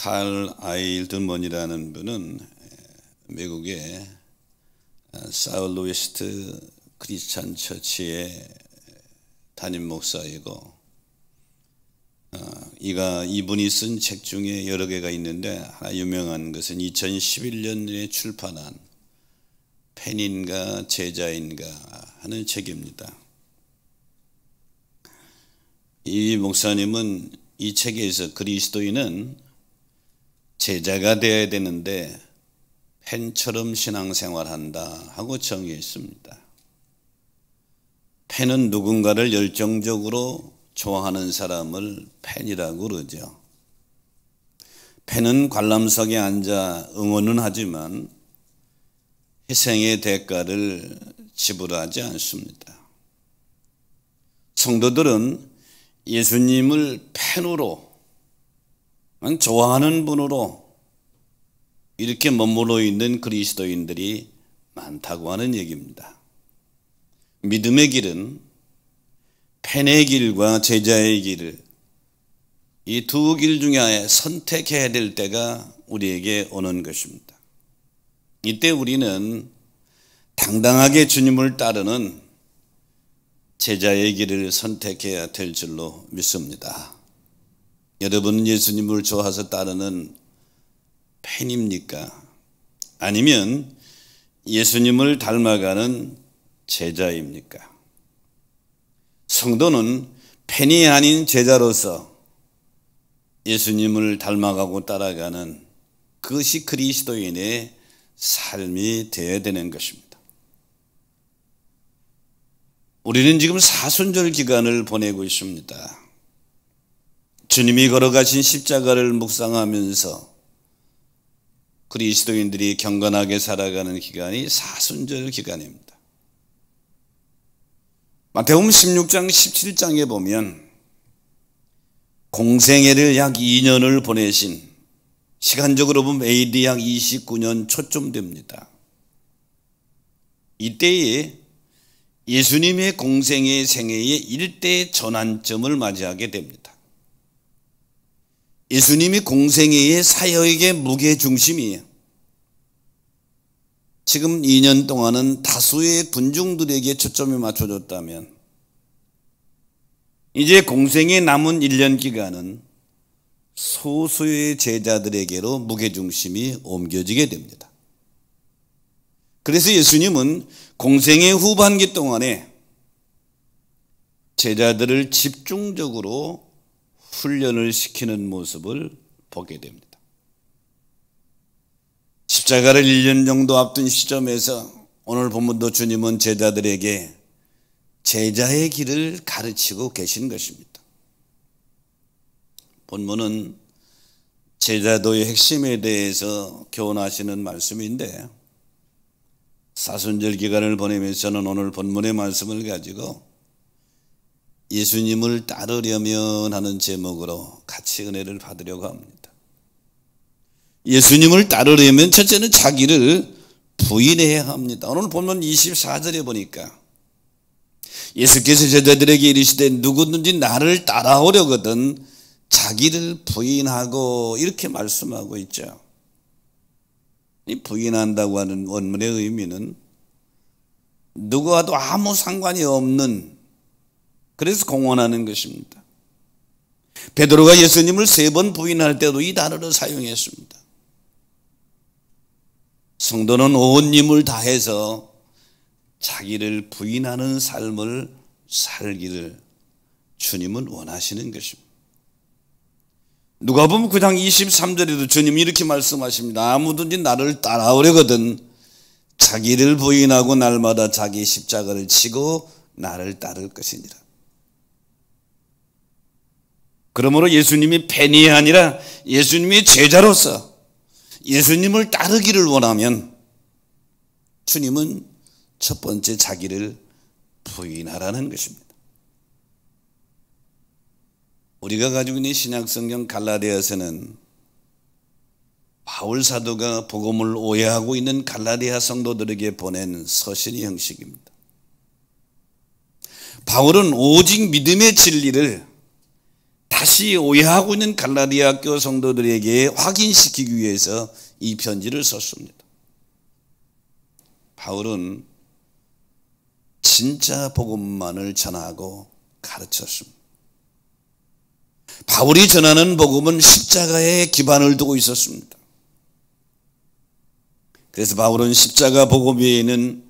칼 아일드먼이라는 분은 미국의 사울루이스트 크리스찬 처치의 담임 목사이고, 이분이 쓴 책 중에 여러 개가 있는데 하나 유명한 것은 2011년에 출판한 팬인가 제자인가 하는 책입니다. 이 목사님은 이 책에서 그리스도인은 제자가 되어야 되는데 팬처럼 신앙생활한다 하고 정의했습니다. 팬은 누군가를 열정적으로 좋아하는 사람을 팬이라고 그러죠. 팬은 관람석에 앉아 응원은 하지만 희생의 대가를 지불하지 않습니다. 성도들은 예수님을 팬으로, 좋아하는 분으로 이렇게 머물러 있는 그리스도인들이 많다고 하는 얘기입니다. 믿음의 길은 팬의 길과 제자의 길을, 이 두 길 중에 선택해야 될 때가 우리에게 오는 것입니다. 이때 우리는 당당하게 주님을 따르는 제자의 길을 선택해야 될 줄로 믿습니다. 여러분은 예수님을 좋아해서 따르는 팬입니까? 아니면 예수님을 닮아가는 제자입니까? 성도는 팬이 아닌 제자로서 예수님을 닮아가고 따라가는 그것이 그리스도인의 삶이 되어야 되는 것입니다. 우리는 지금 사순절 기간을 보내고 있습니다. 주님이 걸어가신 십자가를 묵상하면서 그리스도인들이 경건하게 살아가는 기간이 사순절 기간입니다. 마태복음 16장 17장에 보면 공생애를 약 2년을 보내신, 시간적으로 보면 AD 약 29년 초쯤 됩니다. 이때에 예수님의 공생애 생애의 일대 전환점을 맞이하게 됩니다. 예수님이 공생애의 사역의 무게중심이에요. 지금 2년 동안은 다수의 군중들에게 초점이 맞춰졌다면 이제 공생에 남은 1년 기간은 소수의 제자들에게로 무게중심이 옮겨지게 됩니다. 그래서 예수님은 공생의 후반기 동안에 제자들을 집중적으로 훈련을 시키는 모습을 보게 됩니다. 십자가를 1년 정도 앞둔 시점에서 오늘 본문도 주님은 제자들에게 제자의 길을 가르치고 계신 것입니다. 본문은 제자도의 핵심에 대해서 교훈하시는 말씀인데, 사순절 기간을 보내면서는 오늘 본문의 말씀을 가지고 예수님을 따르려면 하는 제목으로 같이 은혜를 받으려고 합니다. 예수님을 따르려면 첫째는 자기를 부인해야 합니다. 오늘 본문 24절에 보니까 예수께서 제자들에게 이르시되 누구든지 나를 따라오려거든 자기를 부인하고, 이렇게 말씀하고 있죠. 이 부인한다고 하는 원문의 의미는 누구와도 아무 상관이 없는, 그래서 공언하는 것입니다. 베드로가 예수님을 3번 부인할 때도 이 단어를 사용했습니다. 성도는 온 힘을 다해서 자기를 부인하는 삶을 살기를 주님은 원하시는 것입니다. 누가복음 9장 23절에도 주님이 이렇게 말씀하십니다. 아무든지 나를 따라오려거든 자기를 부인하고 날마다 자기 십자가를 지고 나를 따를 것이니라. 그러므로 예수님이 팬이 아니라 예수님의 제자로서 예수님을 따르기를 원하면 주님은 첫 번째 자기를 부인하라는 것입니다. 우리가 가지고 있는 신약성경 갈라디아서는 바울 사도가 복음을 오해하고 있는 갈라디아 성도들에게 보낸 서신의 형식입니다. 바울은 오직 믿음의 진리를 다시 오해하고 있는 갈라디아 교 성도들에게 확인시키기 위해서 이 편지를 썼습니다. 바울은 진짜 복음만을 전하고 가르쳤습니다. 바울이 전하는 복음은 십자가에 기반을 두고 있었습니다. 그래서 바울은 십자가 복음 외에는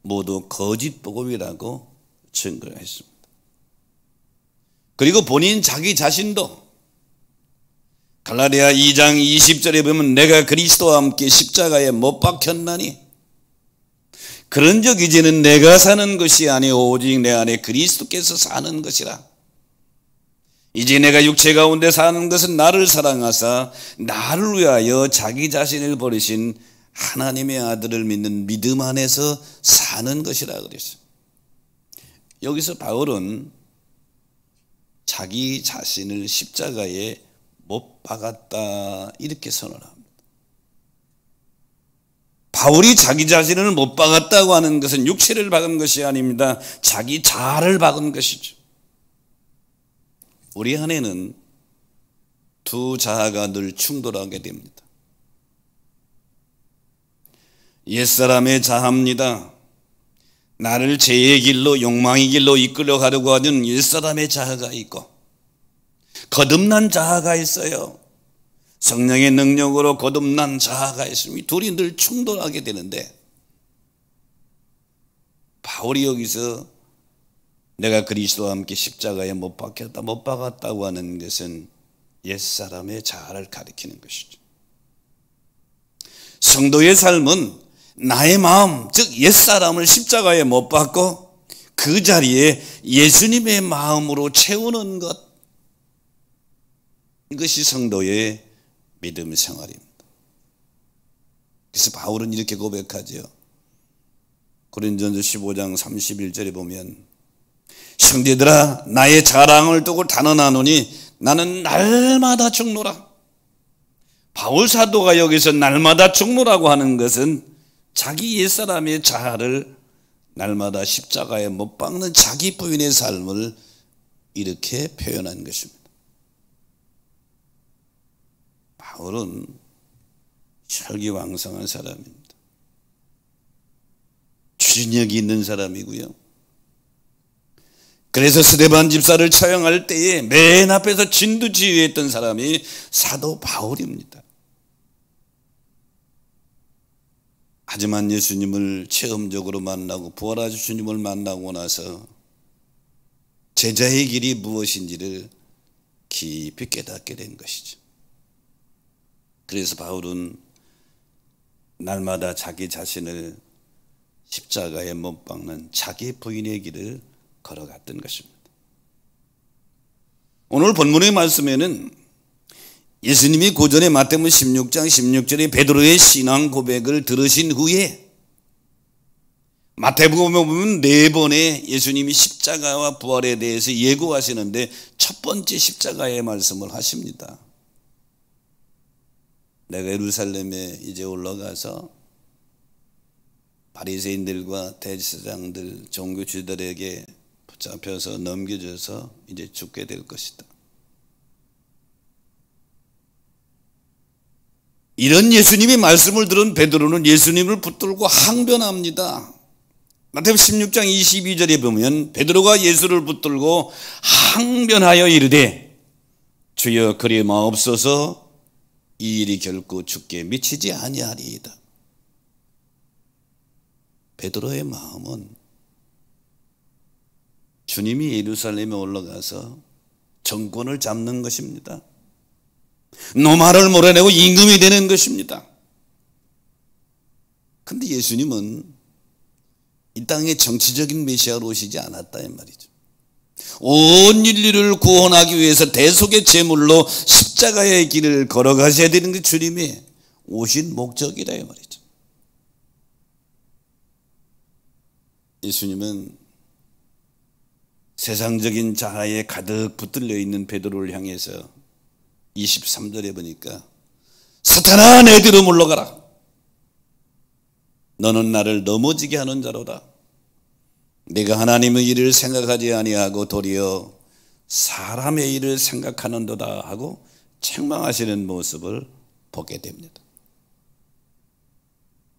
모두 거짓 복음이라고 증거를 했습니다. 그리고 본인 자기 자신도 갈라디아 2장 20절에 보면 내가 그리스도와 함께 십자가에 못 박혔나니 그런즉 이제는 내가 사는 것이 아니오 오직 내 안에 그리스도께서 사는 것이라. 이제 내가 육체 가운데 사는 것은 나를 사랑하사 나를 위하여 자기 자신을 버리신 하나님의 아들을 믿는 믿음 안에서 사는 것이라 그랬어요. 여기서 바울은 자기 자신을 십자가에 못 박았다 이렇게 선언합니다. 바울이 자기 자신을 못 박았다고 하는 것은 육체를 박은 것이 아닙니다. 자기 자아를 박은 것이죠. 우리 안에는 두 자아가 늘 충돌하게 됩니다. 옛사람의 자아입니다. 나를 죄의 길로 욕망의 길로 이끌어가려고 하는 옛사람의 자아가 있고 거듭난 자아가 있어요. 성령의 능력으로 거듭난 자아가 있습니다. 둘이 늘 충돌하게 되는데 바울이 여기서 내가 그리스도와 함께 십자가에 못 박혔다 못 박았다고 하는 것은 옛사람의 자아를 가리키는 것이죠. 성도의 삶은 나의 마음, 즉 옛사람을 십자가에 못 박고 그 자리에 예수님의 마음으로 채우는 것, 이것이 성도의 믿음 생활입니다. 그래서 바울은 이렇게 고백하죠. 고린도전서 15장 31절에 보면 형제들아 나의 자랑을 두고 단언하노니 나는 날마다 죽노라. 바울 사도가 여기서 날마다 죽노라고 하는 것은 자기 옛사람의 자아를 날마다 십자가에 못 박는 자기 부인의 삶을 이렇게 표현한 것입니다. 바울은 혈기왕성한 사람입니다. 추진력이 있는 사람이고요. 그래서 스데반 집사를 처형할 때에 맨 앞에서 진두지휘했던 사람이 사도 바울입니다. 하지만 예수님을 체험적으로 만나고 부활하신 주님을 만나고 나서 제자의 길이 무엇인지를 깊이 깨닫게 된 것이죠. 그래서 바울은 날마다 자기 자신을 십자가에 못 박는 자기 부인의 길을 걸어갔던 것입니다. 오늘 본문의 말씀에는 예수님이 고전의 마태복음 16장 16절에 베드로의 신앙 고백을 들으신 후에 마태복음에 보면 4번의 예수님이 십자가와 부활에 대해서 예고하시는데 첫 번째 십자가의 말씀을 하십니다. 내가 예루살렘에 이제 올라가서 바리새인들과 대제사장들 종교지들에게 붙잡혀서 넘겨져서 이제 죽게 될 것이다. 이런 예수님의 말씀을 들은 베드로는 예수님을 붙들고 항변합니다. 마태복음 16장 22절에 보면 베드로가 예수를 붙들고 항변하여 이르되 주여 그리 마옵소서 이 일이 결코 주께 미치지 아니하리이다. 베드로의 마음은 주님이 예루살렘에 올라가서 정권을 잡는 것입니다. 노마를 몰아내고 임금이 되는 것입니다. 그런데 예수님은 이 땅에 정치적인 메시아로 오시지 않았다 이 말이죠. 온 인류를 구원하기 위해서 대속의 제물로 십자가의 길을 걸어가셔야 되는 게 주님의 오신 목적이라 이 말이죠. 예수님은 세상적인 자아에 가득 붙들려 있는 베드로를 향해서 23절에 보니까 사탄아 내 뒤로 물러가라. 너는 나를 넘어지게 하는 자로다. 내가 하나님의 일을 생각하지 아니하고 도리어 사람의 일을 생각하는도다 하고 책망하시는 모습을 보게 됩니다.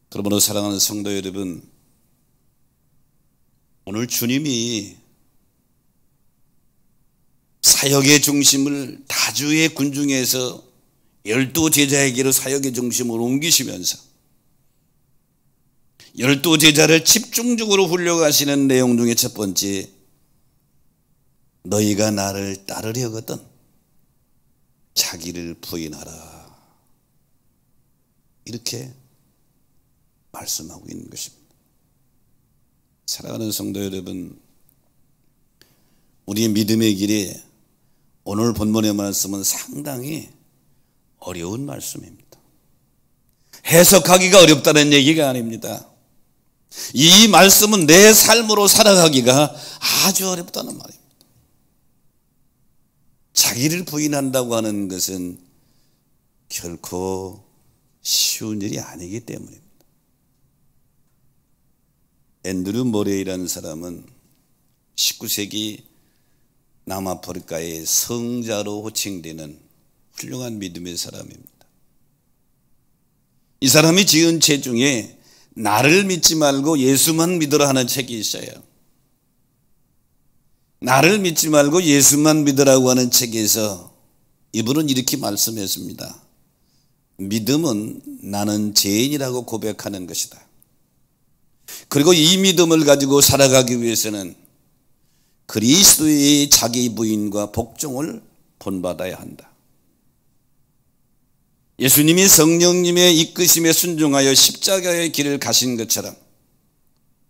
그러므로 사랑하는 성도 여러분, 오늘 주님이 사역의 중심을 다주의 군중에서 12제자에게로 사역의 중심을 옮기시면서 12제자를 집중적으로 훈련하시는 내용 중에 첫 번째, 너희가 나를 따르려거든 자기를 부인하라, 이렇게 말씀하고 있는 것입니다. 사랑하는 성도 여러분, 우리의 믿음의 길이 오늘 본문의 말씀은 상당히 어려운 말씀입니다. 해석하기가 어렵다는 얘기가 아닙니다. 이 말씀은 내 삶으로 살아가기가 아주 어렵다는 말입니다. 자기를 부인한다고 하는 것은 결코 쉬운 일이 아니기 때문입니다. 앤드류 모레이라는 사람은 19세기 남아프리카의 성자로 호칭되는 훌륭한 믿음의 사람입니다. 이 사람이 지은 책 중에 나를 믿지 말고 예수만 믿으라 하는 책이 있어요. 나를 믿지 말고 예수만 믿으라고 하는 책에서 이분은 이렇게 말씀했습니다. 믿음은 나는 죄인이라고 고백하는 것이다. 그리고 이 믿음을 가지고 살아가기 위해서는 그리스도의 자기 부인과 복종을 본받아야 한다. 예수님이 성령님의 이끄심에 순종하여 십자가의 길을 가신 것처럼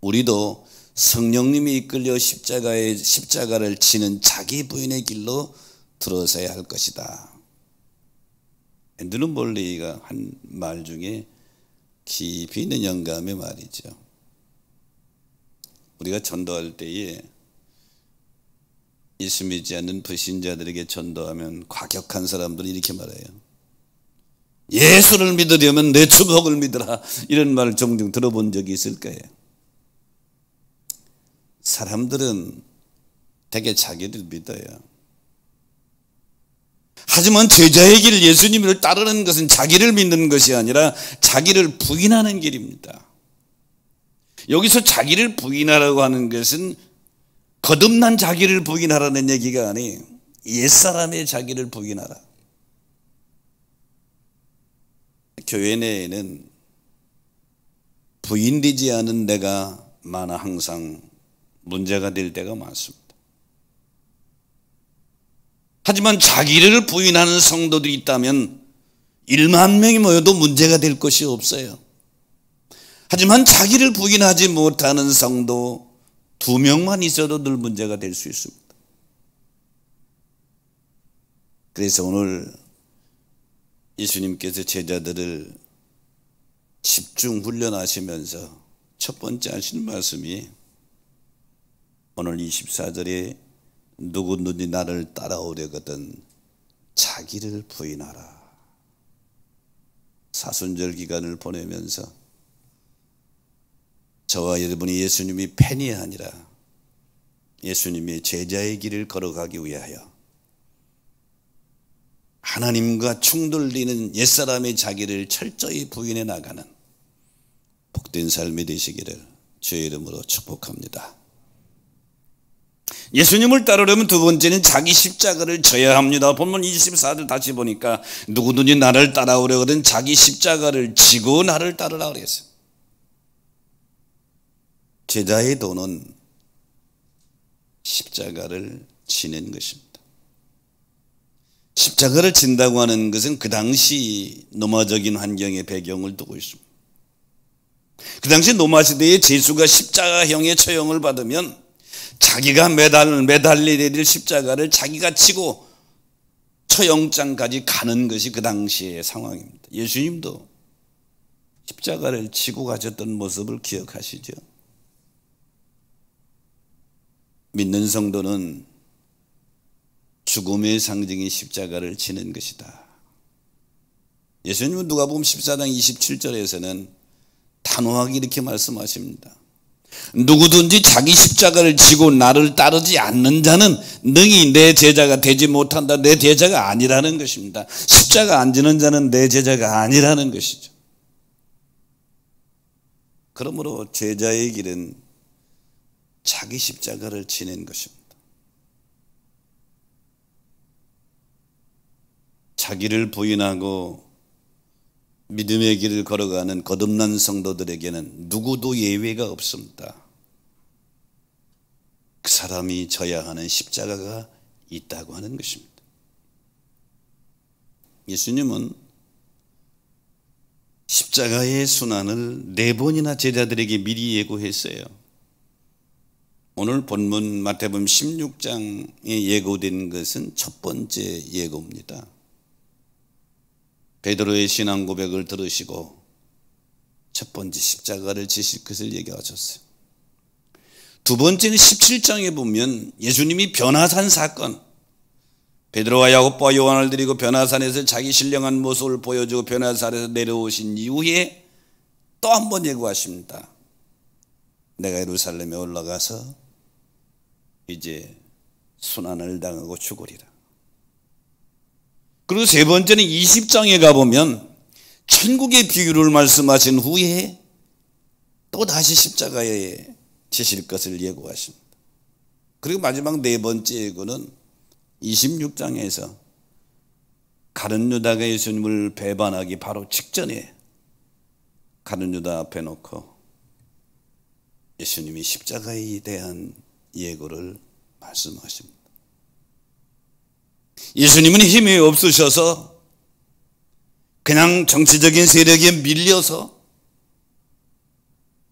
우리도 성령님이 이끌려 십자가를 지는 자기 부인의 길로 들어서야 할 것이다. 앤드류 몰레이가 한 말 중에 깊이 있는 영감의 말이죠. 우리가 전도할 때에 예수 믿지 않는 불신자들에게 전도하면 과격한 사람들은 이렇게 말해요. 예수를 믿으려면 내 주복을 믿으라, 이런 말을 종종 들어본 적이 있을 거예요. 사람들은 되게 자기를 믿어요. 하지만 제자의 길, 예수님을 따르는 것은 자기를 믿는 것이 아니라 자기를 부인하는 길입니다. 여기서 자기를 부인하라고 하는 것은 거듭난 자기를 부인하라는 얘기가 아니에요. 옛사람의 자기를 부인하라. 교회 내에는 부인되지 않은 데가 많아 항상 문제가 될 때가 많습니다. 하지만 자기를 부인하는 성도들이 있다면 1만 명이 모여도 문제가 될 것이 없어요. 하지만 자기를 부인하지 못하는 성도 2명만 있어도 늘 문제가 될 수 있습니다. 그래서 오늘 예수님께서 제자들을 집중 훈련하시면서 첫 번째 하시는 말씀이 오늘 24절에 누구든지 나를 따라오려거든 자기를 부인하라. 사순절 기간을 보내면서 저와 여러분이 예수님이 팬이 아니라 예수님의 제자의 길을 걸어가기 위하여 하나님과 충돌되는 옛사람의 자기를 철저히 부인해 나가는 복된 삶이 되시기를 주의 이름으로 축복합니다. 예수님을 따르려면 두 번째는 자기 십자가를 져야 합니다. 본문 24절 다시 보니까 누구든지 나를 따라오려거든 자기 십자가를 지고 나를 따르라 그랬어요. 제자의 도는 십자가를 지는 것입니다. 십자가를 진다고 하는 것은 그 당시 노마적인 환경의 배경을 두고 있습니다. 그 당시 노마 시대에 제수가 십자가형의 처형을 받으면 자기가 매달려야 될 십자가를 자기가 치고 처형장까지 가는 것이 그 당시의 상황입니다. 예수님도 십자가를 치고 가셨던 모습을 기억하시죠? 믿는 성도는 죽음의 상징인 십자가를 지는 것이다. 예수님은 누가복음 14장 27절에서는 단호하게 이렇게 말씀하십니다. 누구든지 자기 십자가를 지고 나를 따르지 않는 자는 능히 내 제자가 되지 못한다. 내 제자가 아니라는 것입니다. 십자가 안 지는 자는 내 제자가 아니라는 것이죠. 그러므로 제자의 길은 자기 십자가를 지는 것입니다. 자기를 부인하고 믿음의 길을 걸어가는 거듭난 성도들에게는 누구도 예외가 없습니다. 그 사람이 져야 하는 십자가가 있다고 하는 것입니다. 예수님은 십자가의 순환을 4번이나 제자들에게 미리 예고했어요. 오늘 본문 마태복음 16장에 예고된 것은 첫 번째 예고입니다. 베드로의 신앙 고백을 들으시고 첫 번째 십자가를 지실 것을 얘기하셨어요. 두 번째는 17장에 보면 예수님이 변화산 사건, 베드로와 야고보와 요한을 데리고 변화산에서 자기 신령한 모습을 보여주고 변화산에서 내려오신 이후에 또 한 번 예고하십니다. 내가 예루살렘에 올라가서 이제 순환을 당하고 죽으리라. 그리고 세 번째는 20장에 가보면 천국의 비유를 말씀하신 후에 또 다시 십자가에 지실 것을 예고하십니다. 그리고 마지막 네 번째 예고는 26장에서 가룟 유다가 예수님을 배반하기 바로 직전에 가룟 유다 앞에 놓고 예수님이 십자가에 대한 예고를 말씀하십니다. 예수님은 힘이 없으셔서 그냥 정치적인 세력에 밀려서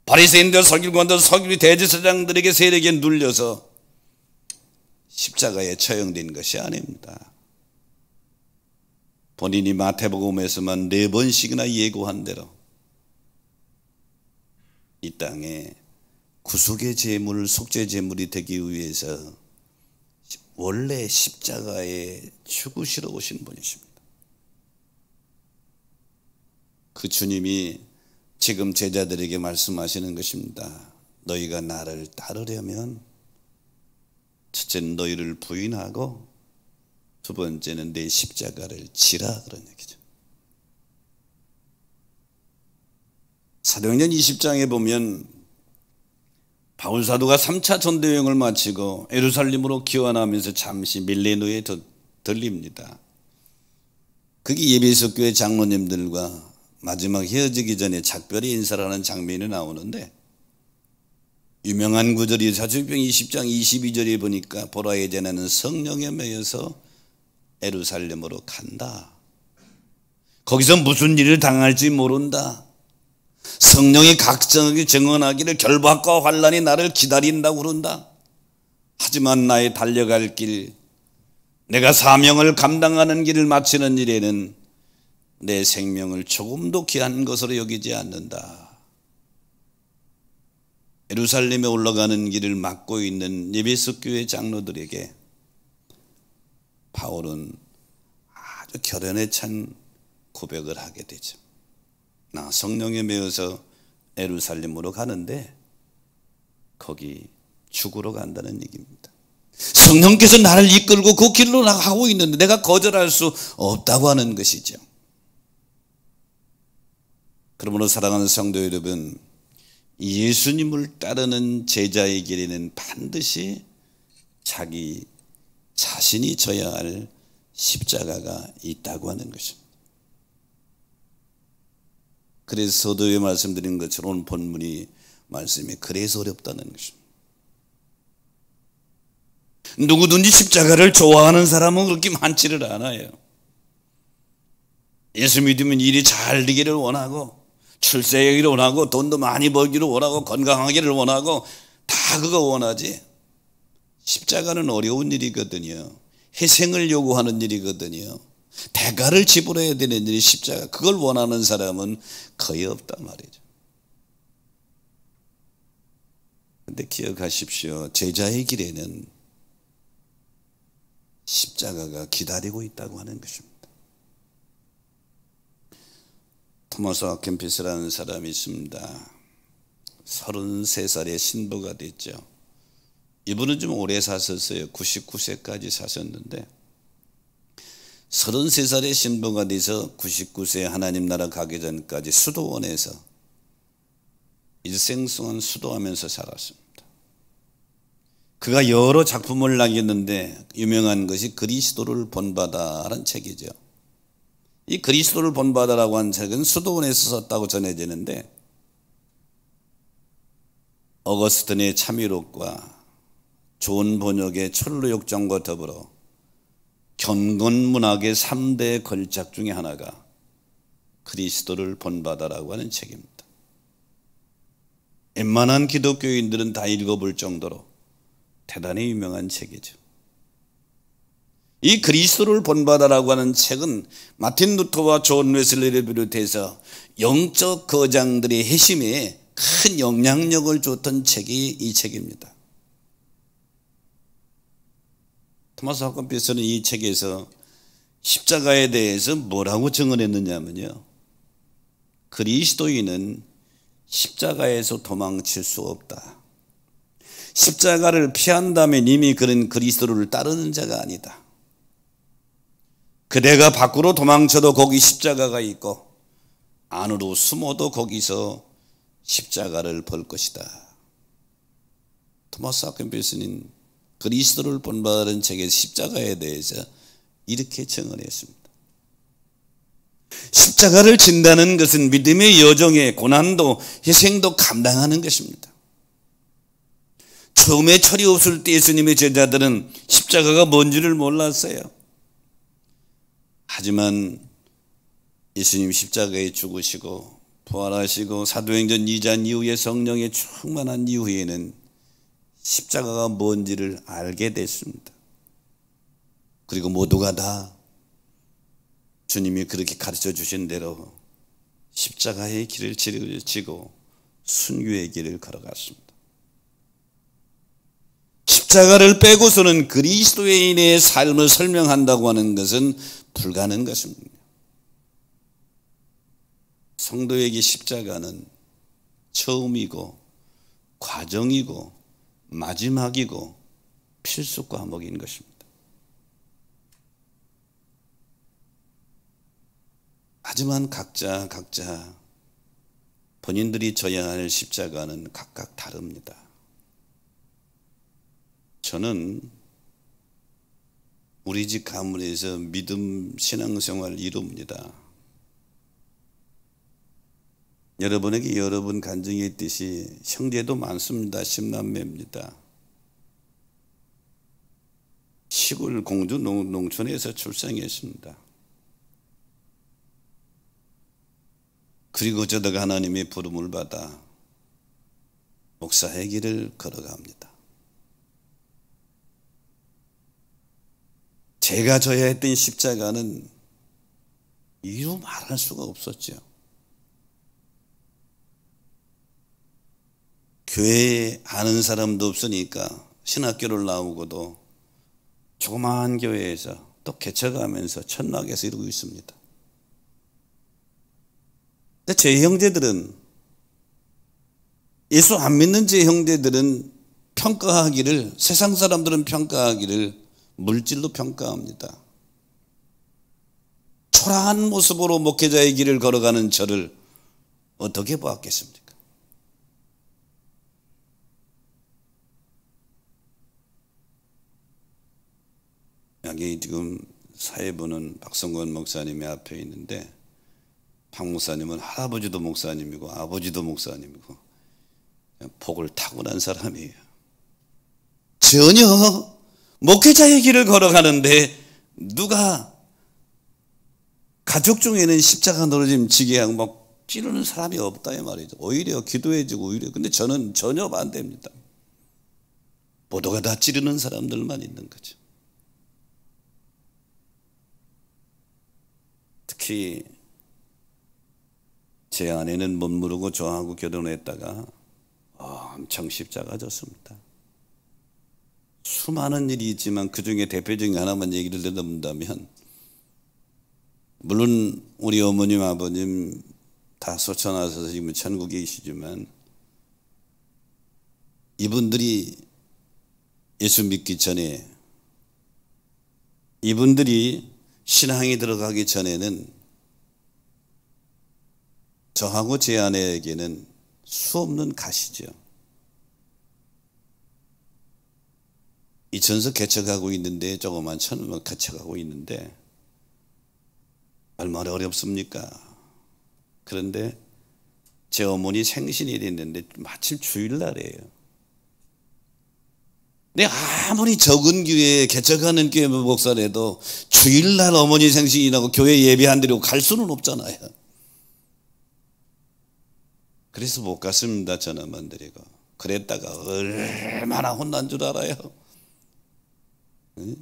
바리새인들, 서기관들, 서기 대제사장들에게 세력에 눌려서 십자가에 처형된 것이 아닙니다. 본인이 마태복음에서만 4번씩이나 예고한 대로 이 땅에 구속의 제물, 속죄 제물이 되기 위해서 원래 십자가에 죽으시러 오신 분이십니다. 그 주님이 지금 제자들에게 말씀하시는 것입니다. 너희가 나를 따르려면 첫째는 너희를 부인하고 두 번째는 내 십자가를 지라, 그런 얘기죠. 사도행전 20장에 보면 바울 사도가 3차 전도 여행을 마치고 예루살렘으로 귀환하면서 잠시 밀레노에 들립니다. 거기 예배석 교회 장로님들과 마지막 헤어지기 전에 작별의 인사를 하는 장면이 나오는데, 유명한 구절이 사도행전 20장 22절에 보니까 보라 이제 나는 성령에 매여서 예루살렘으로 간다. 거기서 무슨 일을 당할지 모른다. 성령이 각성하게 증언하기를 결박과 환난이 나를 기다린다고 그런다. 하지만 나의 달려갈 길, 내가 사명을 감당하는 길을 마치는 일에는 내 생명을 조금도 귀한 것으로 여기지 않는다. 예루살렘에 올라가는 길을 막고 있는 예배석 교회 장로들에게 바울은 아주 결연에 찬 고백을 하게 되죠. 나 성령에 매여서 예루살렘으로 가는데 거기 죽으러 간다는 얘기입니다. 성령께서 나를 이끌고 그 길로 나가고 있는데 내가 거절할 수 없다고 하는 것이죠. 그러므로 사랑하는 성도 여러분, 예수님을 따르는 제자의 길에는 반드시 자기 자신이 져야 할 십자가가 있다고 하는 것입니다. 그래서 서두에 말씀드린 것처럼 오늘 본문이 말씀이 그래서 어렵다는 것입니다. 누구든지 십자가를 좋아하는 사람은 그렇게 많지를 않아요. 예수 믿으면 일이 잘 되기를 원하고, 출세하기를 원하고, 돈도 많이 벌기를 원하고, 건강하기를 원하고, 다 그거 원하지. 십자가는 어려운 일이거든요. 희생을 요구하는 일이거든요. 대가를 지불해야 되는 일이 십자가. 그걸 원하는 사람은 거의 없단 말이죠. 그런데 기억하십시오. 제자의 길에는 십자가가 기다리고 있다고 하는 것입니다. 토마스 아켄피스라는 사람이 있습니다. 33살에 신부가 됐죠. 이분은 좀 오래 사셨어요. 99세까지 사셨는데 33살에 신부가 돼서 99세 하나님 나라 가기 전까지 수도원에서 일생동안 수도하면서 살았습니다. 그가 여러 작품을 남겼는데 유명한 것이 그리스도를 본받아라는 책이죠. 이 그리스도를 본받아라고 한 책은 수도원에서 썼다고 전해지는데 어거스틴의 참의록과 좋은 번역의 철로역정과 더불어 경건문학의 3대 걸작 중에 하나가 그리스도를 본받아라고 하는 책입니다. 웬만한 기독교인들은 다 읽어볼 정도로 대단히 유명한 책이죠. 이 그리스도를 본받아라고 하는 책은 마틴 루터와 존 웨슬리를 비롯해서 영적 거장들의 회심에 큰 영향력을 줬던 책이 이 책입니다. 토마스 하킨피스는 이 책에서 십자가에 대해서 뭐라고 증언했느냐면요, 그리스도인은 십자가에서 도망칠 수 없다. 십자가를 피한다면 이미 그는 그리스도를 따르는 자가 아니다. 그대가 밖으로 도망쳐도 거기 십자가가 있고 안으로 숨어도 거기서 십자가를 볼 것이다. 토마스 하킨피스는 그리스도를 본받는 책의 십자가에 대해서 이렇게 증언했습니다. 십자가를 진다는 것은 믿음의 여정에 고난도 희생도 감당하는 것입니다. 처음에 철이 없을 때 예수님의 제자들은 십자가가 뭔지를 몰랐어요. 하지만 예수님 십자가에 죽으시고 부활하시고 사도행전 2장 이후에 성령에 충만한 이후에는 십자가가 뭔지를 알게 됐습니다. 그리고 모두가 다 주님이 그렇게 가르쳐 주신 대로 십자가의 길을 지고 순교의 길을 걸어갔습니다. 십자가를 빼고서는 그리스도인의 삶을 설명한다고 하는 것은 불가능한 것입니다. 성도에게 십자가는 처음이고 과정이고 마지막이고 필수 과목인 것입니다. 하지만 각자 본인들이 져야 할 십자가는 각각 다릅니다. 저는 우리 집 가문에서 믿음 신앙생활을 이룹니다. 여러분에게 여러분 간증이 있듯이 형제도 많습니다. 10남매입니다. 시골 공주 농촌에서 출생했습니다. 그리고 저다가 하나님의 부름을 받아 목사의 길을 걸어갑니다. 제가 져야 했던 십자가는 이루 말할 수가 없었죠. 교회에 아는 사람도 없으니까 신학교를 나오고도 조그마한 교회에서 또 개척하면서 천막에서 이루고 있습니다. 근데 제 형제들은, 예수 안 믿는 제 형제들은 평가하기를, 세상 사람들은 평가하기를 물질로 평가합니다. 초라한 모습으로 목회자의 길을 걸어가는 저를 어떻게 보았겠습니까? 여기 지금 사회부는 박성권 목사님이 앞에 있는데, 박 목사님은 할아버지도 목사님이고 아버지도 목사님이고 복을 타고난 사람이에요. 전혀 목회자의 길을 걸어가는데 누가 가족 중에는 십자가 노릇임 지게 하고 막 찌르는 사람이 없다 이 말이죠. 오히려 기도해주고 오히려. 근데 저는 전혀 반대입니다. 모두가 다 찌르는 사람들만 있는 거죠. 특히 제 아내는 못 모르고 저하고 결혼했다가 엄청 십자가 졌습니다. 수많은 일이 있지만 그 중에 대표적인 하나만 얘기를 드린다면, 물론 우리 어머님 아버님 다 소천하셔서 지금 천국에 계시지만 이분들이 예수 믿기 전에, 이분들이 신앙에 들어가기 전에는 저하고 제 아내에게는 수없는 가시죠. 이천서 개척하고 있는데, 조그만 천을 개척하고 있는데 얼마나 어렵습니까? 그런데 제 어머니 생신이 됐는데 마침 주일날이에요. 근데 아무리 적은 교회, 개척하는 교회 목사라도 주일날 어머니 생신이라고 교회 예배 안 드리고 갈 수는 없잖아요. 그래서 못 갔습니다. 전화만 드리고. 그랬다가 얼마나 혼난 줄 알아요? 응?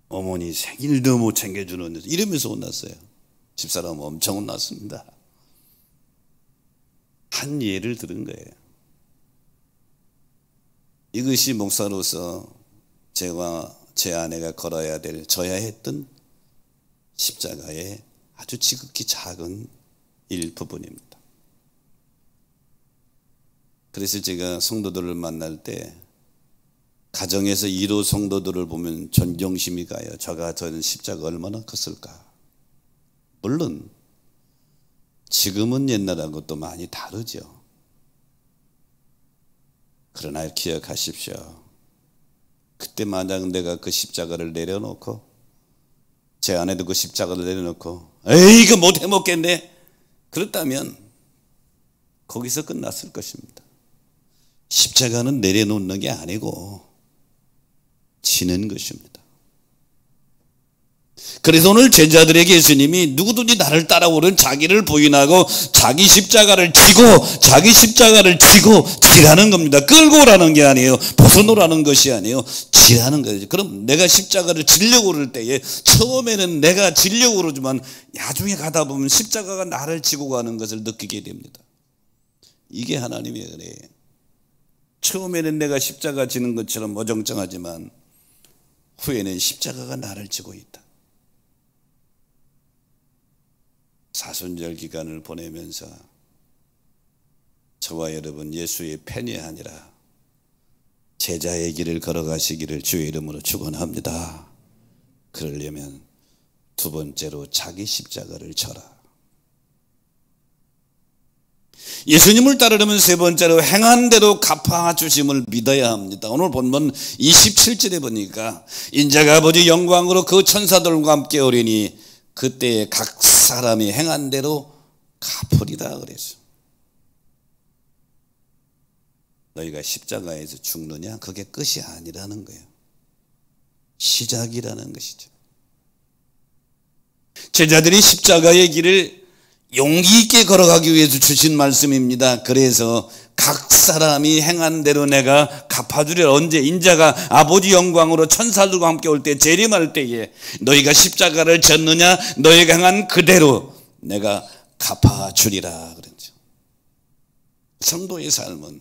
어머니 생일도 못 챙겨주는, 이러면서 혼났어요. 집사람 엄청 혼났습니다. 한 예를 들은 거예요. 이것이 목사로서 제가 제 아내가 걸어야 될, 져야 했던 십자가의 아주 지극히 작은 일부분입니다. 그래서 제가 성도들을 만날 때 가정에서 1호 성도들을 보면 존경심이 가요. 저가 전 십자가 얼마나 컸을까. 물론 지금은 옛날하고 또 많이 다르죠. 그러나 기억하십시오. 그때 만약 내가 그 십자가를 내려놓고, 제 아내도 그 십자가를 내려놓고 에이 이거 못 해먹겠네, 그렇다면 거기서 끝났을 것입니다. 십자가는 내려놓는 게 아니고 지는 것입니다. 그래서 오늘 제자들에게 예수님이 누구든지 나를 따라오는 자기를 부인하고 자기 십자가를 지고 지라는 겁니다. 끌고 오라는 게 아니에요. 벗어놓으라는 것이 아니에요. 지라는 거죠. 그럼 내가 십자가를 지려고 그럴 때에 처음에는 내가 지려고 그러지만 나중에 가다 보면 십자가가 나를 지고 가는 것을 느끼게 됩니다. 이게 하나님의 은혜예요. 처음에는 내가 십자가 지는 것처럼 어정쩡하지만 후에는 십자가가 나를 지고 있다. 사순절 기간을 보내면서 저와 여러분 예수의 팬이 아니라 제자의 길을 걸어가시기를 주의 이름으로 축원합니다. 그러려면 두 번째로 자기 십자가를 져라. 예수님을 따르려면 세 번째로 행한 대로 갚아주심을 믿어야 합니다. 오늘 본문 27절에 보니까 인자가 아버지 영광으로 그 천사들과 함께 오리니 그때에 각 사람이 행한 대로 갚으리라 그랬어. 너희가 십자가에서 죽느냐? 그게 끝이 아니라는 거예요. 시작이라는 것이죠. 제자들이 십자가의 길을 용기 있게 걸어가기 위해서 주신 말씀입니다. 그래서 각 사람이 행한 대로 내가 갚아주리라. 언제? 인자가 아버지 영광으로 천사들과 함께 올 때, 재림할 때에 너희가 십자가를 졌느냐? 너희가 행한 그대로 내가 갚아주리라 그랬죠. 성도의 삶은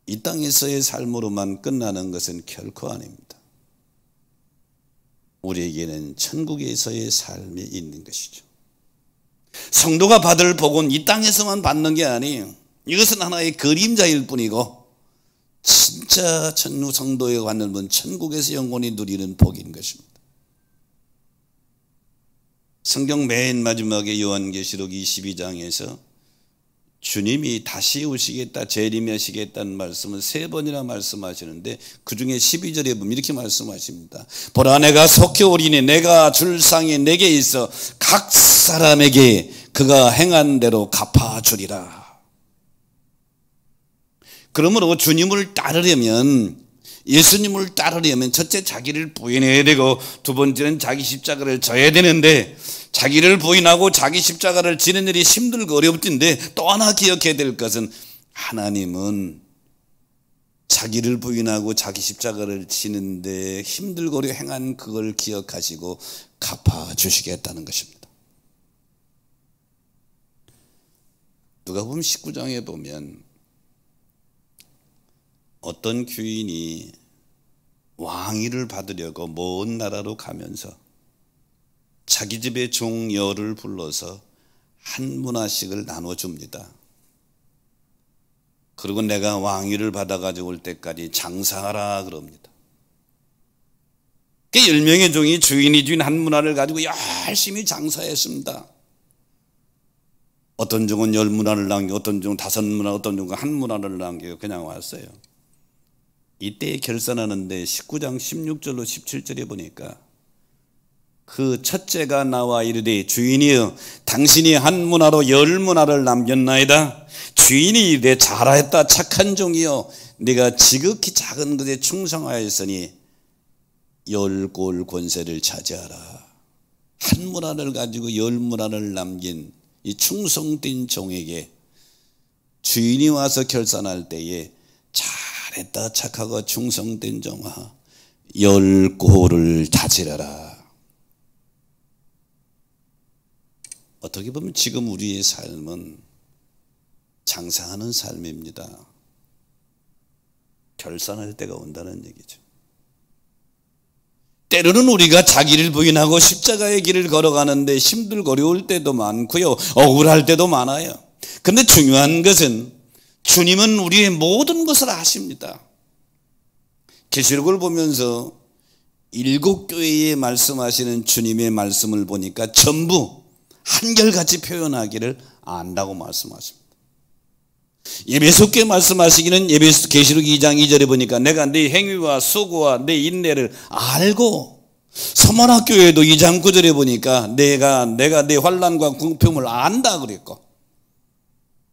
이 땅에서의 삶으로만 끝나는 것은 결코 아닙니다. 우리에게는 천국에서의 삶이 있는 것이죠. 성도가 받을 복은 이 땅에서만 받는 게 아니에요. 이것은 하나의 그림자일 뿐이고 진짜 성도에 받는 분 천국에서 영원히 누리는 복인 것입니다. 성경 맨 마지막에 요한계시록 22장에서 주님이 다시 오시겠다, 재림하시겠다는 말씀을 3번이나 말씀하시는데 그 중에 12절에 보면 이렇게 말씀하십니다. 보라 내가 속히 오리니 내가 줄 상이 내게 있어 각 사람에게 그가 행한 대로 갚아주리라. 그러므로 주님을 따르려면, 예수님을 따르려면 첫째 자기를 부인해야 되고 두 번째는 자기 십자가를 져야 되는데, 자기를 부인하고 자기 십자가를 지는 일이 힘들고 어렵던데 또 하나 기억해야 될 것은 하나님은 자기를 부인하고 자기 십자가를 지는데 힘들고 행한 그걸 기억하시고 갚아주시겠다는 것입니다. 누가복음 19장에 보면 어떤 귀인이 왕위를 받으려고 먼 나라로 가면서 자기 집의 종 열을 불러서 한 문화씩을 나눠줍니다. 그리고 내가 왕위를 받아가지고 올 때까지 장사하라 그럽니다. 10명의 종이 주인이 준 한 문화를 가지고 열심히 장사했습니다. 어떤 종은 10문화를 남기고 어떤 종은 5문화, 어떤 종은 1문화를 남기고 그냥 왔어요. 이때 결산하는데 19장 16절로 17절에 보니까 그 첫째가 나와 이르되 주인이여 당신이 1문화로 10문화를 남겼나이다. 주인이 이르되 잘하였다 착한 종이여 네가 지극히 작은 것에 충성하였으니 10골 권세를 차지하라. 1문화를 가지고 10문화를 남긴 이 충성된 종에게 주인이 와서 결산할 때에 잘했다 착하고 충성된 종아 10골을 다지라라. 어떻게 보면 지금 우리의 삶은 장사하는 삶입니다. 결산할 때가 온다는 얘기죠. 때로는 우리가 자기를 부인하고 십자가의 길을 걸어가는데 힘들고 어려울 때도 많고요. 억울할 때도 많아요. 그런데 중요한 것은 주님은 우리의 모든 것을 아십니다. 계시록을 보면서 7교회에 말씀하시는 주님의 말씀을 보니까 전부 한결같이 표현하기를 안다고 말씀하십니다. 에베소께 말씀하시기는 에베소 계시록 2장 2절에 보니까 내가 네 행위와 수고와 네 인내를 알고, 서머나교회도 2장 9절에 보니까 내가 네 환난과 궁핍을 안다 그랬고,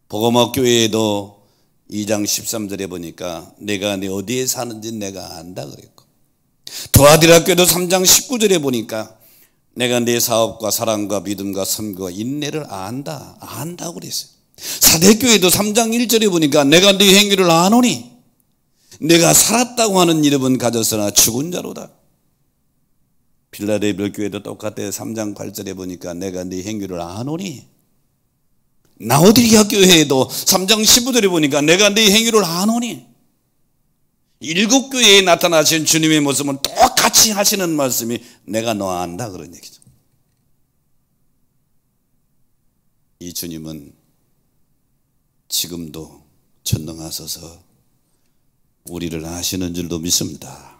복음학교회도 2장 13절에 보니까 내가 네 어디에 사는지 내가 안다 그랬고, 도아디락교회도 3장 19절에 보니까 내가 네 사업과 사랑과 믿음과 섬기와 인내를 안다고 그랬어요. 사대교회도 3장 1절에 보니까 내가 네 행위를 아노니 내가 살았다고 하는 이름은 가졌으나 죽은 자로다. 빌라델비아 교회도 똑같아요. 3장 8절에 보니까 내가 네 행위를 아노니, 나오디리아 교회에도 3장 15절에 보니까 내가 네 행위를 아노니, 7교회에 나타나신 주님의 모습은 똑같이 하시는 말씀이 내가 너 안다 그런 얘기죠. 이 주님은 지금도 전능하셔서 우리를 아시는 줄도 믿습니다.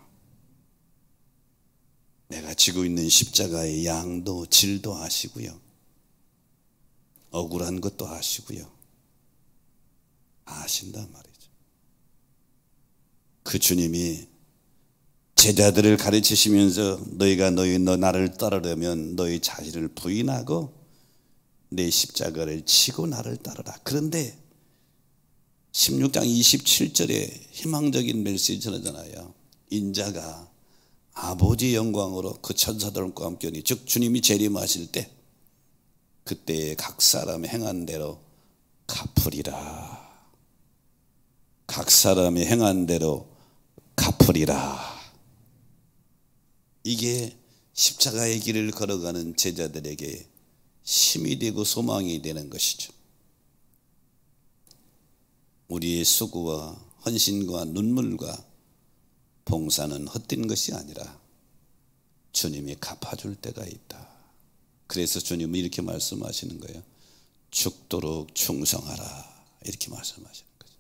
내가 지고 있는 십자가의 양도 질도 아시고요, 억울한 것도 아시고요, 아신단 말이죠. 그 주님이 제자들을 가르치시면서 너희가 너 나를 따르려면 너희 자신을 부인하고 내 십자가를 치고 나를 따르라. 그런데 16장 27절에 희망적인 메시지를 전하잖아요. 인자가 아버지 영광으로 그 천사들과 함께 오니, 즉 주님이 재림하실 때 그때 각 사람이 행한 대로 갚으리라. 각 사람이 행한 대로 갚으리라. 이게 십자가의 길을 걸어가는 제자들에게 힘이 되고 소망이 되는 것이죠. 우리의 수고와 헌신과 눈물과 봉사는 헛된 것이 아니라 주님이 갚아줄 때가 있다. 그래서 주님은 이렇게 말씀하시는 거예요. 죽도록 충성하라. 이렇게 말씀하시는 거죠.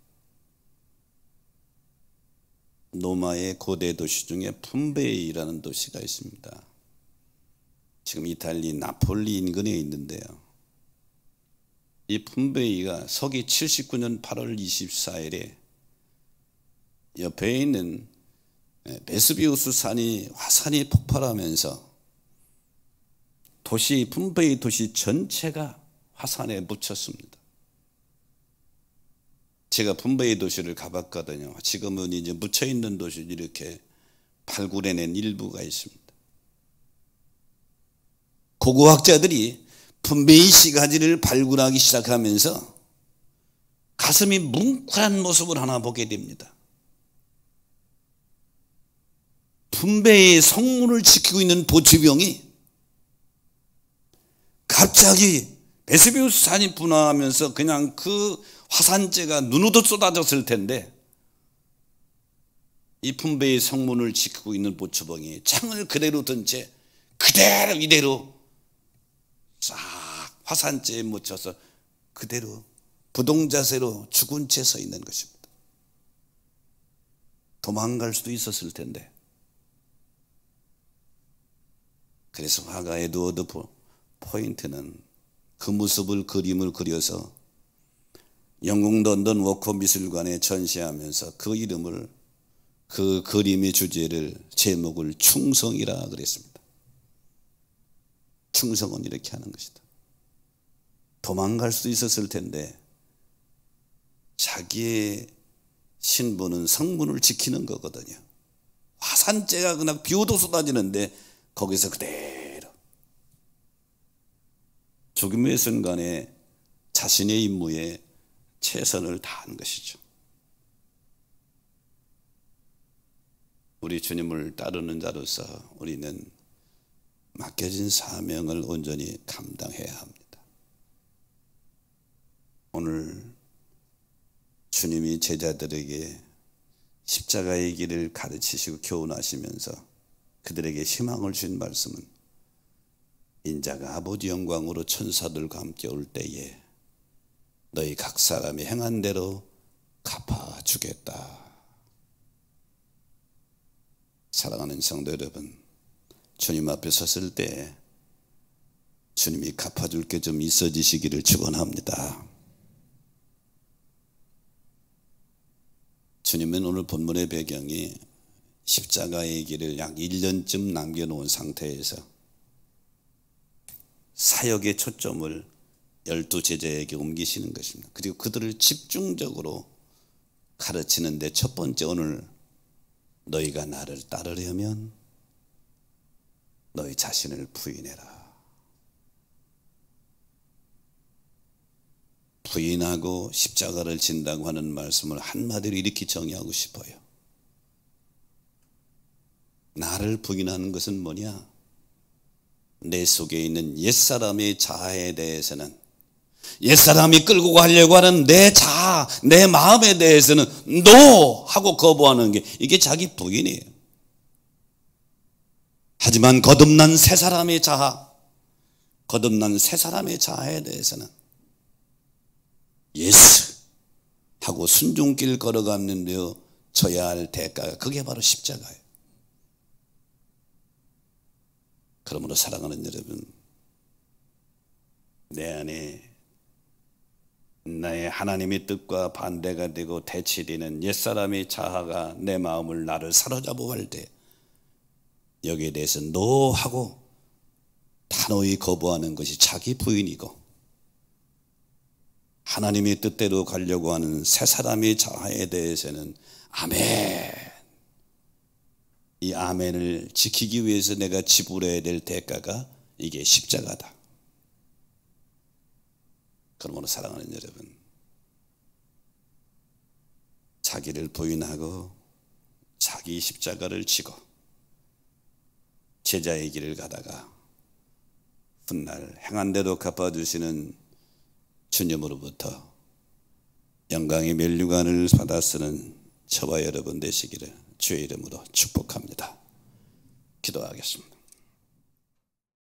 로마의 고대 도시 중에 폼페이라는 도시가 있습니다. 지금 이탈리 나폴리 인근에 있는데요. 이 폼페이가 서기 79년 8월 24일에 옆에 있는 베스비우스 산이 화산이 폭발하면서 도시 폼페이 도시 전체가 화산에 묻혔습니다. 제가 폼페이 도시를 가봤거든요. 지금은 이제 묻혀 있는 도시 이렇게 발굴해낸 일부가 있습니다. 고고학자들이 폼페이 시가지를 발굴하기 시작하면서 가슴이 뭉클한 모습을 하나 보게 됩니다. 폼페이의 성문을 지키고 있는 보추병이 갑자기 베스비우스 산이 분화하면서 그냥 그 화산재가 눈으로 쏟아졌을 텐데, 이 폼페이 성문을 지키고 있는 보추병이 창을 그대로 든 채 그대로 이대로 싹 화산재에 묻혀서 그대로 부동자세로 죽은 채 서 있는 것입니다. 도망갈 수도 있었을 텐데. 그래서 화가 에드워드 포인트는 그 모습을 그림을 그려서 영국 런던 워커 미술관에 전시하면서 그 이름을, 그 그림의 주제를, 제목을 충성이라 그랬습니다. 충성은 이렇게 하는 것이다. 도망갈 수도 있었을 텐데 자기의 신분은 성분을 지키는 거거든요. 화산재가 그냥 비오도 쏟아지는데 거기서 그대로 죽음의 순간에 자신의 임무에 최선을 다한 것이죠. 우리 주님을 따르는 자로서 우리는 맡겨진 사명을 온전히 감당해야 합니다. 오늘 주님이 제자들에게 십자가의 길을 가르치시고 교훈하시면서 그들에게 희망을 주신 말씀은 인자가 아버지 영광으로 천사들과 함께 올 때에 너희 각 사람이 행한 대로 갚아주겠다. 사랑하는 성도 여러분, 주님 앞에 섰을 때 주님이 갚아줄 게 좀 있어지시기를 축원합니다. 주님은 오늘 본문의 배경이 십자가의 길을 약 1년쯤 남겨놓은 상태에서 사역의 초점을 12제자에게 옮기시는 것입니다. 그리고 그들을 집중적으로 가르치는데 첫 번째, 오늘 너희가 나를 따르려면 너희 자신을 부인해라. 부인하고 십자가를 진다고 하는 말씀을 한마디로 이렇게 정의하고 싶어요. 나를 부인하는 것은 뭐냐? 내 속에 있는 옛사람의 자아에 대해서는, 옛사람이 끌고 가려고 하는 내 자아, 내 마음에 대해서는 NO! 하고 거부하는 게, 이게 자기 부인이에요. 하지만 거듭난 새 사람의 자아, 거듭난 새 사람의 자아에 대해서는 예스! 하고 순종길 걸어가는 데 져야 할 대가가, 그게 바로 십자가예요. 그러므로 사랑하는 여러분, 내 안에 나의 하나님의 뜻과 반대가 되고 대치되는 옛사람의 자아가 내 마음을, 나를 사로잡고 할 때 여기에 대해서 NO! 하고 단호히 거부하는 것이 자기 부인이고, 하나님의 뜻대로 가려고 하는 새 사람의 자아에 대해서는 아멘, 이 아멘을 지키기 위해서 내가 지불해야 될 대가가 이게 십자가다. 그러므로 사랑하는 여러분, 자기를 부인하고 자기 십자가를 지고 제자의 길을 가다가 훗날 행한 대로 갚아주시는 주님으로부터 영광의 면류관을 받아 쓰는 저와 여러분 되시기를 주의 이름으로 축복합니다. 기도하겠습니다.